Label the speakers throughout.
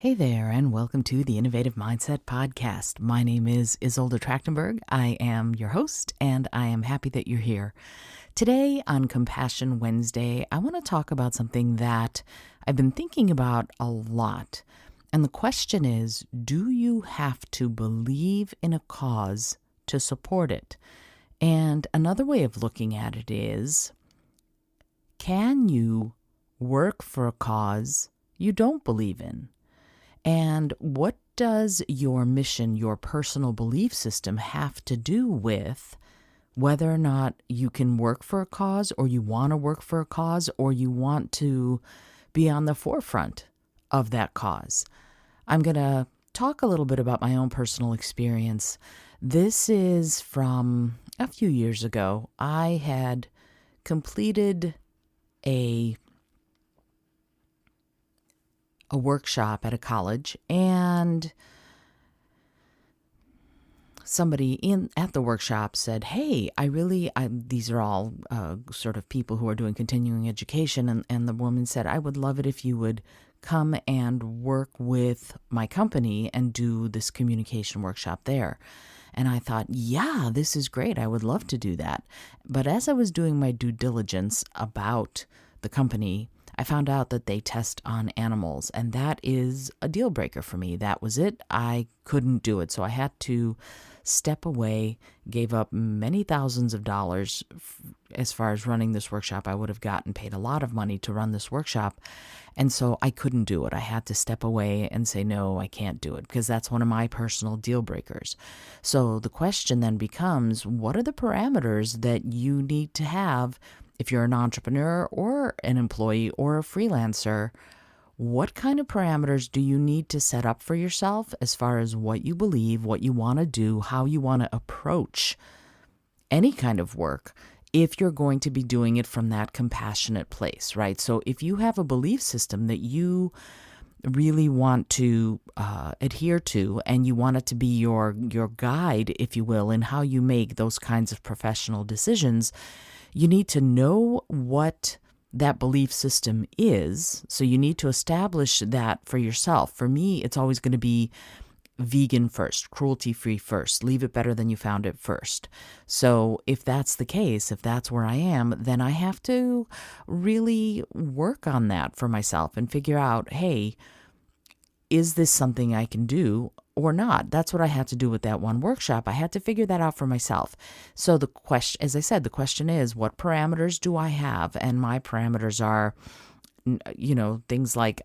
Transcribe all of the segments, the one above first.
Speaker 1: Hey there, and welcome to the Innovative Mindset Podcast. My name is Isolde Trachtenberg. I am your host, and I am happy that you're here. Today on Compassion Wednesday, I want to talk about something that I've been thinking about a lot. And the question is, do you have to believe in a cause to support it? And another way of looking at it is, can you work for a cause you don't believe in? And what does your mission, your personal belief system have to do with whether or not you can work for a cause, or you want to work for a cause, or you want to be on the forefront of that cause? I'm going to talk a little bit about my own personal experience. This is from a few years ago. I had completed a workshop at a college, and somebody at the workshop said, hey, these are all sort of people who are doing continuing education, and the woman said, I would love it if you would come and work with my company and do this communication workshop there. And I thought, yeah, this is great. I would love to do that. But as I was doing my due diligence about the company, I found out that they test on animals, and that is a deal breaker for me. That was it. I couldn't do it. So I had to step away, gave up many thousands of dollars as far as running this workshop. I would have gotten paid a lot of money to run this workshop. And so I couldn't do it. I had to step away and say, no, I can't do it, because that's one of my personal deal breakers. So the question then becomes, what are the parameters that you need to have if you're an entrepreneur or an employee or a freelancer? What kind of parameters do you need to set up for yourself as far as what you believe, what you want to do, how you want to approach any kind of work, if you're going to be doing it from that compassionate place, right? So if you have a belief system that you really want to adhere to, and you want it to be your guide, if you will, in how you make those kinds of professional decisions, you need to know what that belief system is. So you need to establish that for yourself. For me, it's always going to be vegan first, cruelty-free first, leave it better than you found it first. So if that's the case, if that's where I am, then I have to really work on that for myself and figure out, hey, is this something I can do or not? That's what I had to do with that one workshop. I had to figure that out for myself. So the question, as I said, the question is, what parameters do I have? And my parameters are, things like,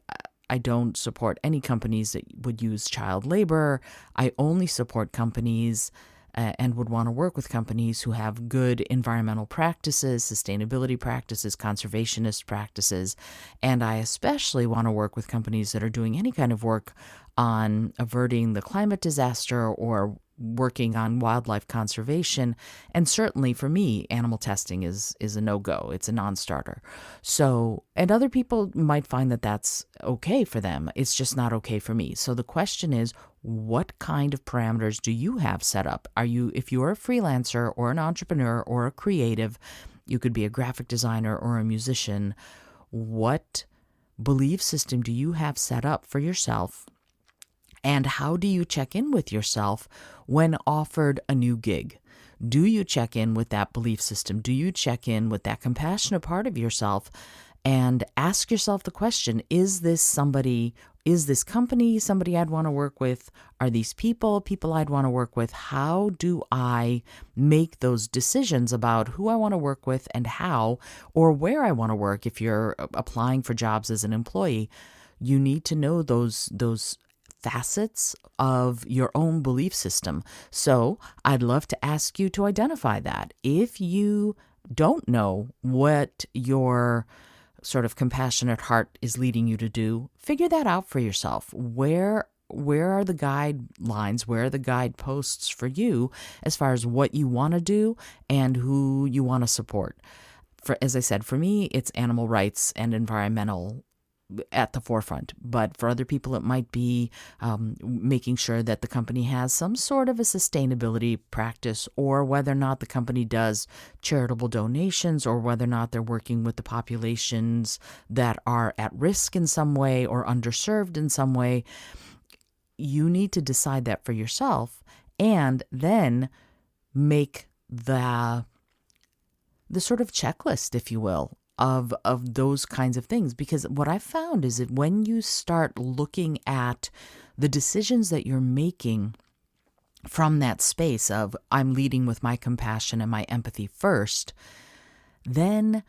Speaker 1: I don't support any companies that would use child labor. I only support companies and would want to work with companies who have good environmental practices, sustainability practices, conservationist practices. And I especially want to work with companies that are doing any kind of work on averting the climate disaster or working on wildlife conservation. And certainly for me, animal testing is a no-go. It's a non-starter. So, and other people might find that that's okay for them. It's just not okay for me. So the question is, what kind of parameters do you have set up? If you're a freelancer or an entrepreneur or a creative, you could be a graphic designer or a musician, what belief system do you have set up for yourself? And how do you check in with yourself when offered a new gig? Do you check in with that belief system? Do you check in with that compassionate part of yourself and ask yourself the question, is this company somebody I'd want to work with? Are these people I'd want to work with? How do I make those decisions about who I want to work with and how, or where I want to work? If you're applying for jobs as an employee, you need to know those facets of your own belief system. So I'd love to ask you to identify that. If you don't know what your sort of compassionate heart is leading you to do, figure that out for yourself. Where are the guidelines? Where are the guideposts for you as far as what you want to do and who you want to support? As I said, for me, it's animal rights and environmental at the forefront. But for other people, it might be making sure that the company has some sort of a sustainability practice, or whether or not the company does charitable donations, or whether or not they're working with the populations that are at risk in some way or underserved in some way. You need to decide that for yourself, and then make the sort of checklist, if you will, of those kinds of things. Because what I've found is that when you start looking at the decisions that you're making from that space of I'm leading with my compassion and my empathy first, then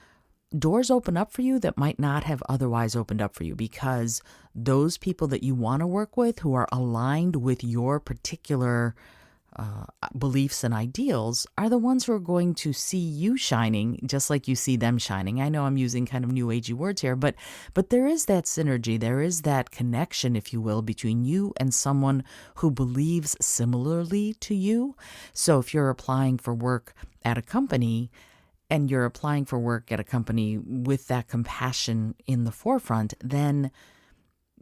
Speaker 1: doors open up for you that might not have otherwise opened up for you, because those people that you want to work with who are aligned with your particular beliefs and ideals are the ones who are going to see you shining just like you see them shining. I know I'm using kind of new agey words here, but there is that synergy, there is that connection, if you will, between you and someone who believes similarly to you. So if you're applying for work at a company, and you're applying for work at a company with that compassion in the forefront, then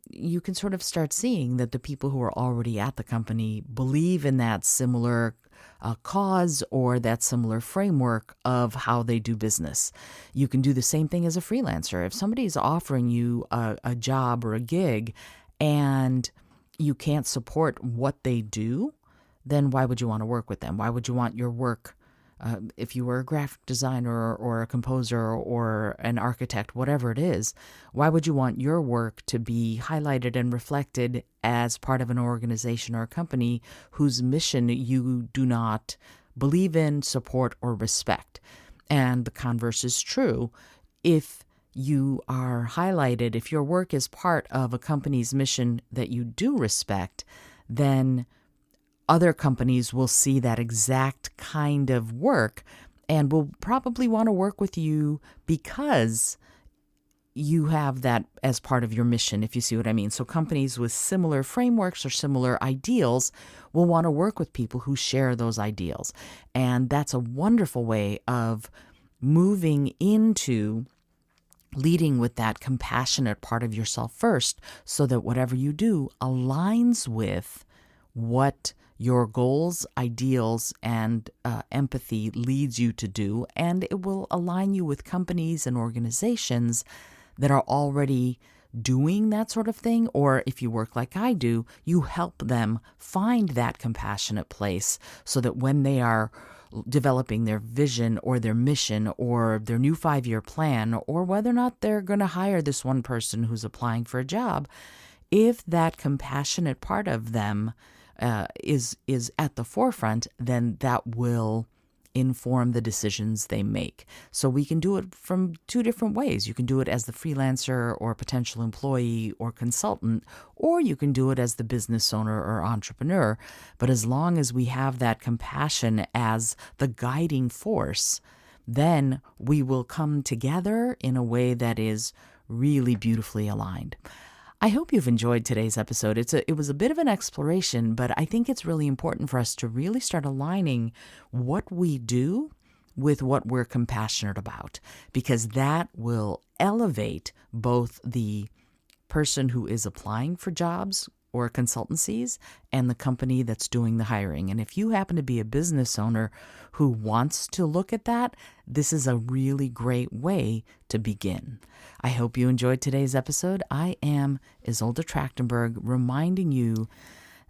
Speaker 1: you can sort of start seeing that the people who are already at the company believe in that similar cause or that similar framework of how they do business. You can do the same thing as a freelancer. If somebody's offering you a job or a gig and you can't support what they do, then why would you want to work with them? Why would you want your work, if you were a graphic designer or a composer or an architect, whatever it is, why would you want your work to be highlighted and reflected as part of an organization or a company whose mission you do not believe in, support, or respect? And the converse is true. If you are highlighted, if your work is part of a company's mission that you do respect, then other companies will see that exact kind of work and will probably want to work with you because you have that as part of your mission, if you see what I mean. So companies with similar frameworks or similar ideals will want to work with people who share those ideals. And that's a wonderful way of moving into leading with that compassionate part of yourself first, so that whatever you do aligns with what your goals, ideals, and empathy leads you to do, and it will align you with companies and organizations that are already doing that sort of thing. Or if you work like I do, you help them find that compassionate place so that when they are developing their vision or their mission or their new 5-year plan, or whether or not they're going to hire this one person who's applying for a job, if that compassionate part of them is at the forefront, then that will inform the decisions they make. So we can do it from two different ways. You can do it as the freelancer or potential employee or consultant, or you can do it as the business owner or entrepreneur. But as long as we have that compassion as the guiding force, then we will come together in a way that is really beautifully aligned. I hope you've enjoyed today's episode. It was a bit of an exploration, but I think it's really important for us to really start aligning what we do with what we're compassionate about, because that will elevate both the person who is applying for jobs or consultancies and the company that's doing the hiring. And if you happen to be a business owner who wants to look at that, this is a really great way to begin. I hope you enjoyed today's episode. I am Isolde Trachtenberg, reminding you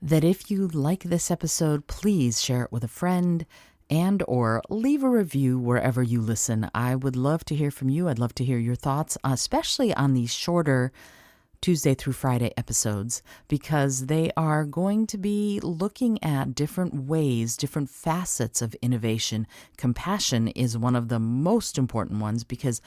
Speaker 1: that if you like this episode, please share it with a friend and or leave a review wherever you listen. I would love to hear from you. I'd love to hear your thoughts, especially on these shorter Tuesday through Friday episodes, because they are going to be looking at different ways, different facets of innovation. Compassion is one of the most important ones, because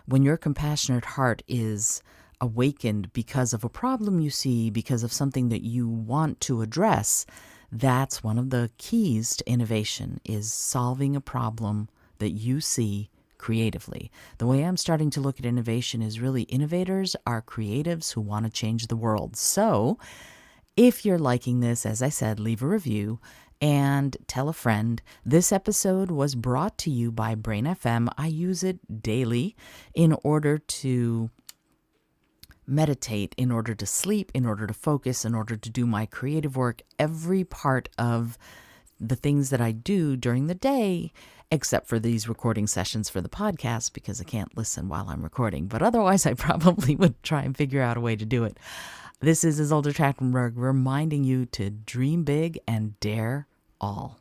Speaker 1: when your compassionate heart is awakened because of a problem you see, because of something that you want to address, that's one of the keys to innovation, is solving a problem that you see creatively. The way I'm starting to look at innovation is really innovators are creatives who want to change the world. So if you're liking this, as I said, leave a review and tell a friend. This episode was brought to you by Brain FM. I use it daily in order to meditate, in order to sleep, in order to focus, in order to do my creative work. Every part of the things that I do during the day, except for these recording sessions for the podcast, because I can't listen while I'm recording. But otherwise, I probably would try and figure out a way to do it. This is Isolde Trachtenberg reminding you to dream big and dare all.